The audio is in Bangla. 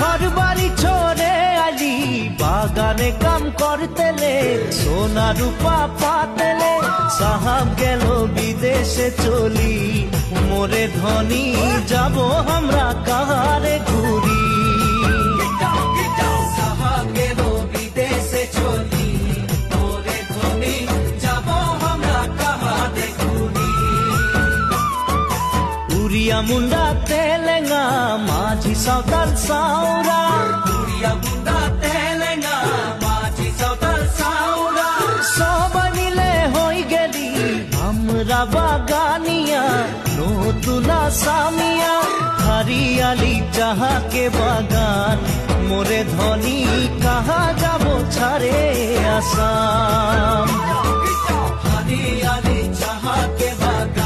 ঘর বাড়ি ছোড়ে আলি বাগানে কাম করতেলে, সোনা রূপা পাতেলে সাহাব গেল বিদেশে চলি, মোরে ধনী যাব আমরা কাহারে ঘুরি। সাহাব গেল বিদেশে চলি, মোরে ধনী যাব আমরা কাহারে ঘুরি। উড়িয়া মুন্ডা তেলেঙ্গা মাঝি সাঁওতাল সাউরা, উড়িয়া মুন্ডা তেলেঙ্গা মাঝি সাঁওতাল সাউরা, সবাই মিলে হই গেলি আমরা বাগানিয়া, নতুন আসামিয়া হরিয়ালি চাহাকে বাগান, মোরে ধনী কাহা যাব ছাড়ে আসাম। হরিয়ালি চাহাকে বাগান।